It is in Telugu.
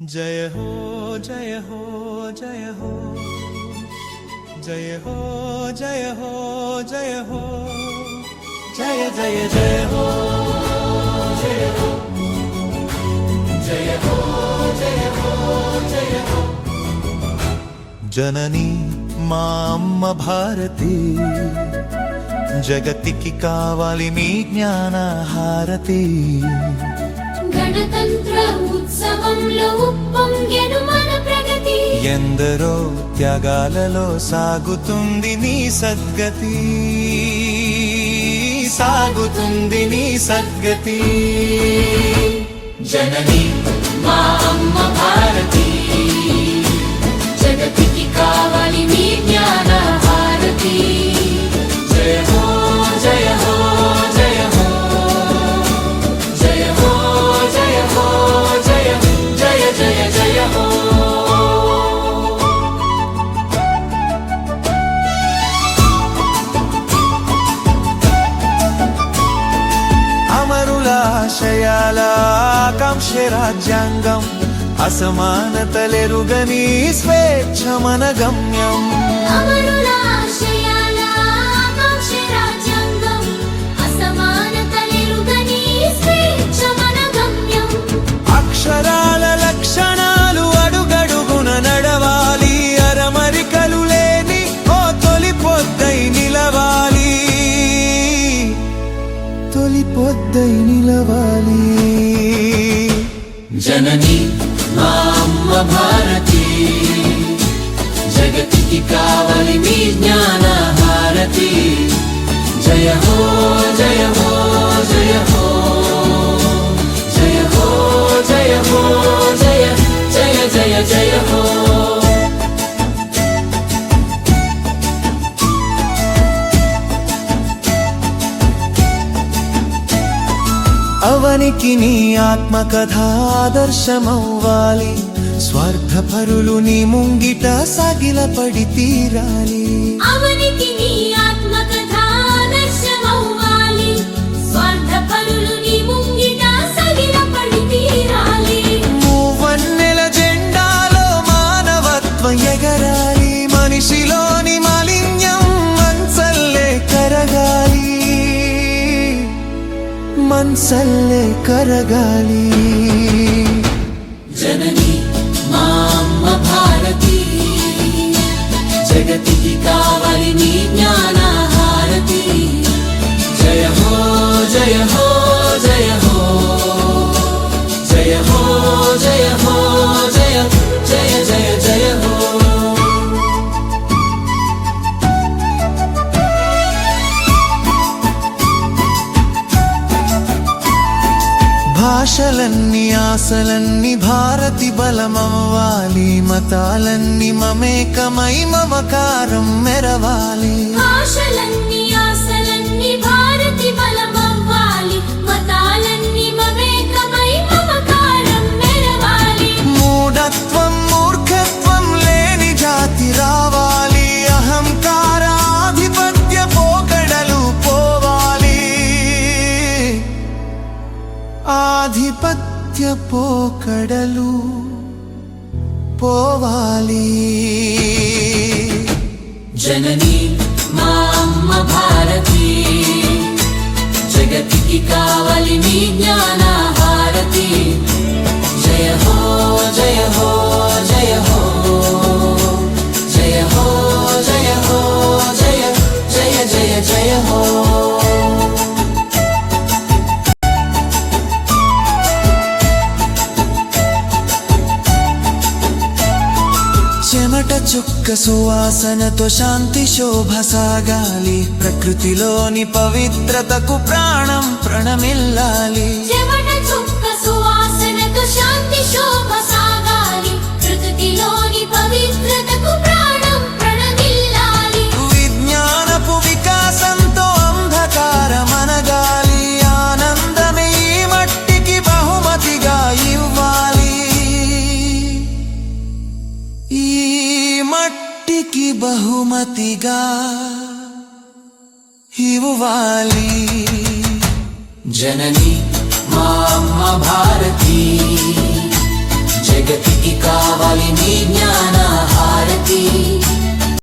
जय हो जय हो जय हो जय हो जय हो जय हो जय जय जय हो जय हो जय हो जय हो जय हो जननी మా అమ్మ భారతి జగతికి కావాలి మీ జ్ఞాన హారతి గణతంత్ర ఉత్సవంలో ఉప్పొంగెను మన ప్రగతి ఎందరో త్యాగాలలో సాగుతుంది నీ సద్గతి సాగుతుంది నీ సద్గతి జనని మా అమ్మ భారతి జగతికి కావాలి మీ జ్ఞాన హారతి జయ హో జయ హో జయ హో జయ హో జయ హో జయ జయ జయ జయ హో అమరుల ఆశయాల ఆకాంక్ష రాజ్యాంగం అసమానతలెరుగని స్వేచ్ఛ మన గమ్యం అమరుల ఆశయాల ఆకాంక్ష రాజ్యాంగం అసమానతలెరుగని స్వేచ్ఛ మన గమ్యం అక్షరాల లక్షణాలు అడుగడుగున నడవాలి అరమరికలు లేని ఓ తొలి పొద్దై నిలవాలి తొలి పొద్దై నిలవాలి జనని మా అమ్మ భారతి జగతికి కావాలి మీ జ్ఞాన హారతి జయ హో జయ హో జయ హో జయ హో జయ హో జయ జయ జయ జయ హో అవనికి నీ ఆత్మకథ ఆదర్శమవ్వాలి స్వార్థపరులు నీ ముంగిట సాగిలపడి తీరాలి అవనికి నీ ఆత్మకథ ఆదర్శమవ్వాలి స్వార్థపరులు నీ ముంగిట సాగిలపడి తీరాలి మూవన్నెల జెండాలో మానవత్వం ఎగరాలి మనిషిలోని మాలిన్యం మన్సల్లే కరగాలి మన్సల్లే కరగాలి జనని మా అమ్మ భారతి జగతికి కావాలి నీ జ్ఞాన హారతి జయ హో జయ హో జయ హో జయ హో జయ హో జయ జయ జయ జయ హో భాషలన్నీ ఆశలన్నీ భారతి బలమవ్వాలి మతాలన్నీ మమేకమై మమకారం మెరవాలి భాషలన్నీ ఆశలన్నీ భారతి బలమవ్వాలి మతాలన్నీ మమేకమై మమకారం మెరవాలి మూఢత్వం మూర్ఖత్వం లేని జాతి రావాలి అహంకార ఆధిపత్య పోకడలు పోవాలి ఆధిపత్య పోకడలు పోవాలి జనని మా అమ్మ భారతి జగతికి కావాలి మీ జ్ఞాన హారతి జయ హో జయ హో జయ హో జయ హో జయ హో జయ జయ జయ జయ హో చెమట చుక్క సువాసనతో శాంతి శోభ సాగాలి ప్రకృతిలోని పవిత్రతకు ప్రాణం ప్రణమిల్లాలి చెమట చుక్క సువాసనతో శాంతి శోభ సాగాలి ప్రకృతిలోని పవిత్రతకు ప్రాణం ప్రణమిల్లాలి విజ్ఞానపు వికాసంతో అంధకారమనగాలి ఆనందమే ఈ మట్టికి బహుమతిగా ఇవ్వాలి ఈ మట్టికి బహుమతిగా ఇవ్వాలి జనని మా అమ్మ భారతి జగతికి కావాలి నీ జ్ఞానం